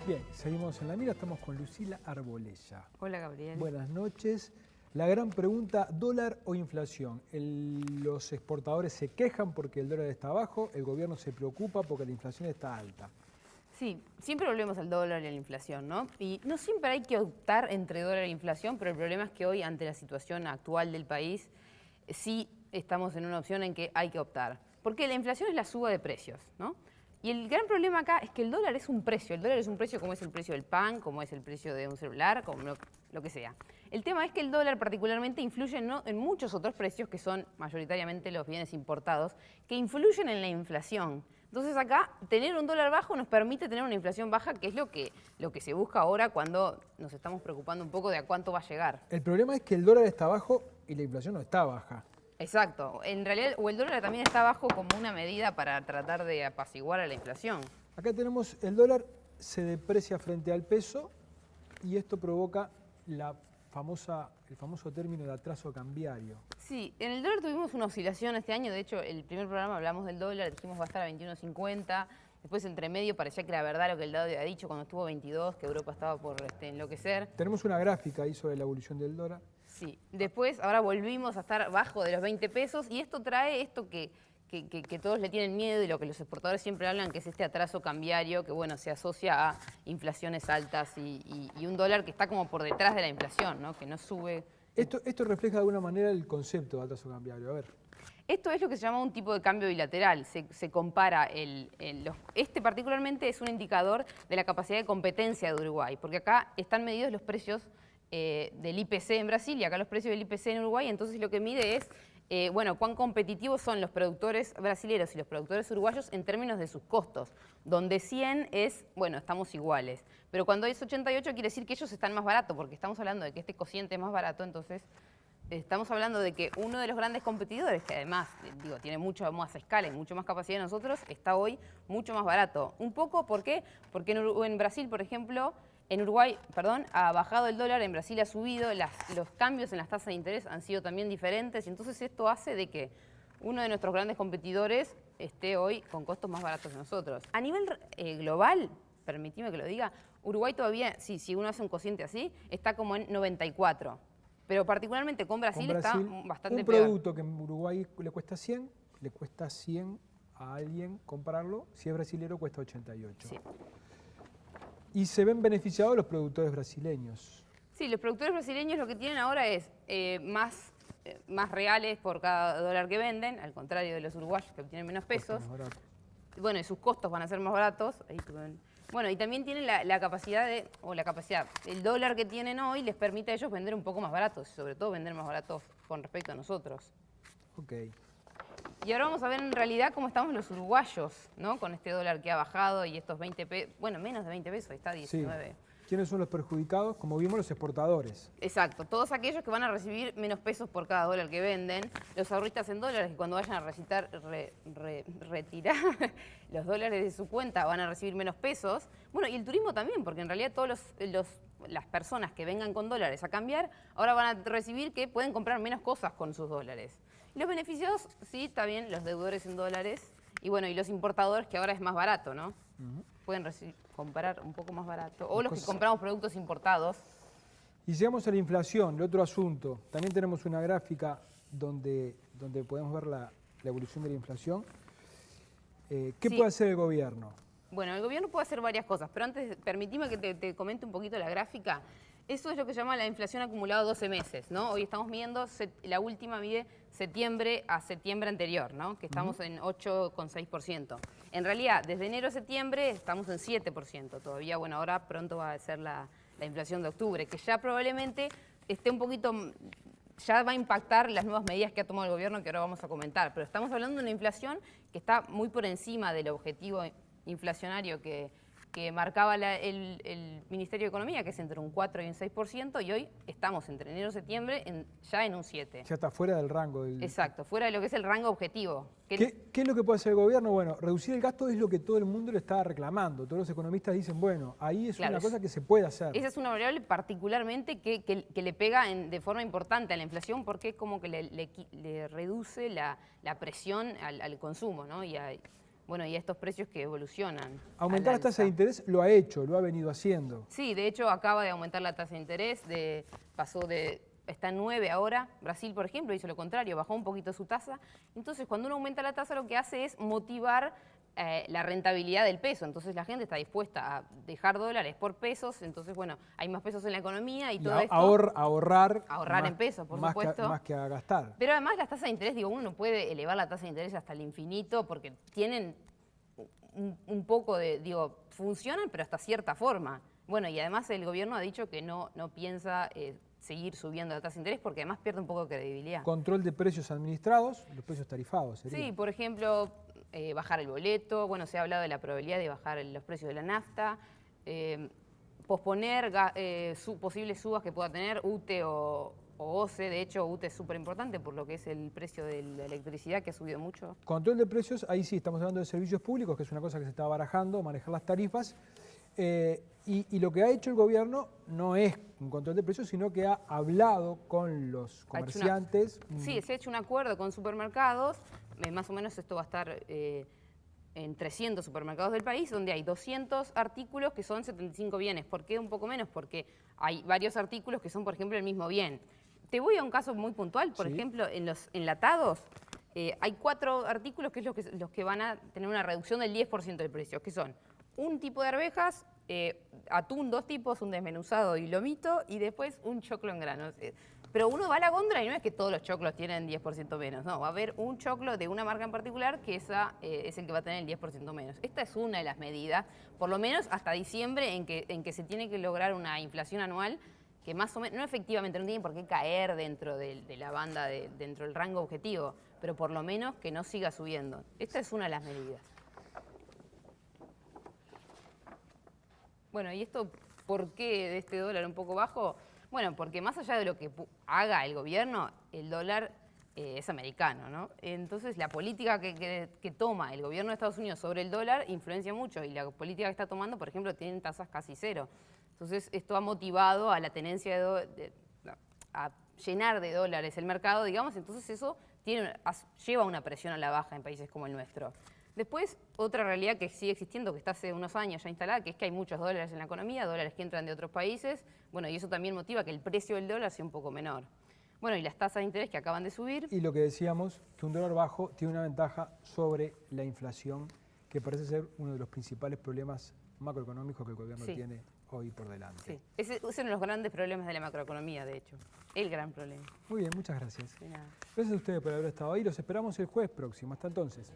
Bien, seguimos en la mira, estamos con Lucila Arbolella. Hola, Gabriel. Buenas noches. La gran pregunta, ¿dólar o inflación? Los exportadores se quejan porque el dólar está bajo, el gobierno se preocupa porque la inflación está alta. Sí, siempre volvemos al dólar y a la inflación, ¿no? Y no siempre hay que optar entre dólar e inflación, pero el problema es que hoy, ante la situación actual del país, sí estamos en una opción en que hay que optar. Porque la inflación es la suba de precios, ¿no? Y el gran problema acá es que el dólar es un precio. El dólar es un precio como es el precio del pan, como es el precio de un celular, como lo que sea. El tema es que el dólar particularmente influye en muchos otros precios que son mayoritariamente los bienes importados, que influyen en la inflación. Entonces acá, tener un dólar bajo nos permite tener una inflación baja, que es lo que se busca ahora cuando nos estamos preocupando un poco de a cuánto va a llegar. El problema es que el dólar está bajo y la inflación no está baja. Exacto. En realidad, o el dólar también está bajo como una medida para tratar de apaciguar a la inflación. Acá tenemos el dólar se deprecia frente al peso y esto provoca el famoso término de atraso cambiario. Sí, en el dólar tuvimos una oscilación este año. De hecho, el primer programa hablamos del dólar, dijimos va a estar a 21.50. Después, entre medio, parecía que era verdad lo que el dado había dicho cuando estuvo 22, que Europa estaba por enloquecer. Tenemos una gráfica ahí sobre la evolución del dólar. Sí, después ahora volvimos a estar bajo de los 20 pesos y esto trae esto que todos le tienen miedo y lo que los exportadores siempre hablan, que es este atraso cambiario que bueno, se asocia a inflaciones altas y un dólar que está como por detrás de la inflación, ¿no? Que no sube. Esto refleja de alguna manera el concepto de atraso cambiario. A ver. Esto es lo que se llama un tipo de cambio bilateral. Se compara, este particularmente es un indicador de la capacidad de competencia de Uruguay, porque acá están medidos los precios del IPC en Brasil y acá los precios del IPC en Uruguay, entonces lo que mide es, bueno, cuán competitivos son los productores brasileños y los productores uruguayos en términos de sus costos, donde 100 es, bueno, estamos iguales, pero cuando es 88 quiere decir que ellos están más baratos, porque estamos hablando de que este cociente es más barato, entonces estamos hablando de que uno de los grandes competidores, que además, digo, tiene mucho más escala y mucho más capacidad de nosotros, está hoy mucho más barato. Un poco, ¿por qué? Porque en Brasil, por ejemplo, en Uruguay, perdón, ha bajado el dólar, en Brasil ha subido, los cambios en las tasas de interés han sido también diferentes, y entonces esto hace de que uno de nuestros grandes competidores esté hoy con costos más baratos que nosotros. A nivel global, permitime que lo diga, Uruguay todavía, sí, si uno hace un cociente así, está como en 94. Pero particularmente con Brasil está bastante peor. Un producto que en Uruguay le cuesta 100 a alguien comprarlo, si es brasilero cuesta 88. Sí. Y se ven beneficiados los productores brasileños. Sí, los productores brasileños lo que tienen ahora es más reales por cada dólar que venden, al contrario de los uruguayos que obtienen menos pesos. Bueno, y sus costos van a ser más baratos. Bueno, y también tienen la capacidad el dólar que tienen hoy les permite a ellos vender un poco más baratos, y sobre todo vender más baratos con respecto a nosotros. Ok. Y ahora vamos a ver en realidad cómo estamos los uruguayos, ¿no? Con este dólar que ha bajado y estos 20 pesos, bueno, menos de 20 pesos, ahí está 19. Sí. ¿Quiénes son los perjudicados? Como vimos, los exportadores. Exacto, todos aquellos que van a recibir menos pesos por cada dólar que venden, los ahorristas en dólares que cuando vayan a retirar los dólares de su cuenta van a recibir menos pesos. Bueno, y el turismo también, porque en realidad todas las personas que vengan con dólares a cambiar, ahora van a recibir que pueden comprar menos cosas con sus dólares. Y los beneficiados, sí, también los deudores en dólares y bueno, y los importadores que ahora es más barato, ¿no? Pueden comprar un poco más barato. O los que compramos productos importados. Y llegamos a la inflación, el otro asunto. También tenemos una gráfica donde podemos ver la evolución de la inflación. ¿Qué puede hacer el gobierno? Bueno, el gobierno puede hacer varias cosas, pero antes permitime que te comente un poquito la gráfica. Eso es lo que se llama la inflación acumulada 12 meses, ¿no? Hoy estamos midiendo, la última mide septiembre a septiembre anterior, ¿no? Que estamos en 8,6%. En realidad, desde enero a septiembre estamos en 7%. Todavía, bueno, ahora pronto va a ser la inflación de octubre, que ya probablemente esté un poquito, ya va a impactar las nuevas medidas que ha tomado el gobierno que ahora vamos a comentar. Pero estamos hablando de una inflación que está muy por encima del objetivo inflacionario que marcaba el Ministerio de Economía, que es entre un 4 y un 6%, y hoy estamos entre enero y septiembre ya en un 7%. Ya está fuera del rango. Exacto, fuera de lo que es el rango objetivo. ¿Qué es lo que puede hacer el gobierno? Bueno, reducir el gasto es lo que todo el mundo le está reclamando. Todos los economistas dicen, bueno, ahí es una cosa que se puede hacer. Esa es una variable particularmente que le pega de forma importante a la inflación porque es como que le reduce la presión al consumo, ¿no? bueno, y a estos precios que evolucionan. Aumentar las tasas de interés lo ha hecho, lo ha venido haciendo. Sí, de hecho acaba de aumentar la tasa de interés, está en 9 ahora. Brasil, por ejemplo, hizo lo contrario, bajó un poquito su tasa. Entonces, cuando uno aumenta la tasa, lo que hace es motivar la rentabilidad del peso. Entonces, la gente está dispuesta a dejar dólares por pesos. Entonces, bueno, hay más pesos en la economía y todo esto. Ahorrar en pesos, por más supuesto. Más que a gastar. Pero además, las tasas de interés, digo, uno no puede elevar la tasa de interés hasta el infinito porque tienen un poco de, digo, funcionan, pero hasta cierta forma. Bueno, y además el gobierno ha dicho que no piensa seguir subiendo la tasa de interés porque además pierde un poco de credibilidad. Control de precios administrados, los precios tarifados sería. Sí, por ejemplo, bajar el boleto, bueno, se ha hablado de la probabilidad de bajar los precios de la nafta, posponer posibles subas que pueda tener UTE o OCE. De hecho, UTE es súper importante por lo que es el precio de la electricidad, que ha subido mucho. Control de precios, ahí sí, estamos hablando de servicios públicos, que es una cosa que se está barajando, manejar las tarifas. Y lo que ha hecho el gobierno no es un control de precios, sino que ha hablado con los comerciantes. Sí, se ha hecho un acuerdo con supermercados, más o menos esto va a estar en 300 supermercados del país, donde hay 200 artículos que son 75 bienes. ¿Por qué un poco menos? Porque hay varios artículos que son, por ejemplo, el mismo bien. Te voy a un caso muy puntual, por ejemplo, en los enlatados. Hay 4 artículos que es los que van a tener una reducción del 10% del precio, que son un tipo de arvejas, atún 2 tipos, un desmenuzado y lomito, y después un choclo en granos. Pero uno va a la góndola y no es que todos los choclos tienen 10% menos, no, va a haber un choclo de una marca en particular que es el que va a tener el 10% menos. Esta es una de las medidas, por lo menos hasta diciembre, en que se tiene que lograr una inflación anual que más o menos, no efectivamente, no tiene por qué caer dentro de la banda, dentro del rango objetivo, pero por lo menos que no siga subiendo. Esta es una de las medidas. Bueno, ¿y esto por qué de este dólar un poco bajo? Bueno, porque más allá de lo que haga el gobierno, el dólar es americano, ¿no? Entonces, la política que toma el gobierno de Estados Unidos sobre el dólar influencia mucho, y la política que está tomando, por ejemplo, tienen tasas casi cero. Entonces, esto ha motivado a la tenencia a llenar de dólares el mercado, digamos, entonces eso lleva una presión a la baja en países como el nuestro. Después, otra realidad que sigue existiendo, que está hace unos años ya instalada, que es que hay muchos dólares en la economía, dólares que entran de otros países, bueno, y eso también motiva que el precio del dólar sea un poco menor. Bueno, y las tasas de interés que acaban de subir. Y lo que decíamos, que un dólar bajo tiene una ventaja sobre la inflación, que parece ser uno de los principales problemas macroeconómicos que el gobierno tiene hoy por delante. Sí, ese es uno de los grandes problemas de la macroeconomía, de hecho. El gran problema. Muy bien, muchas gracias. De nada. Gracias a ustedes por haber estado ahí. Los esperamos el jueves próximo. Hasta entonces.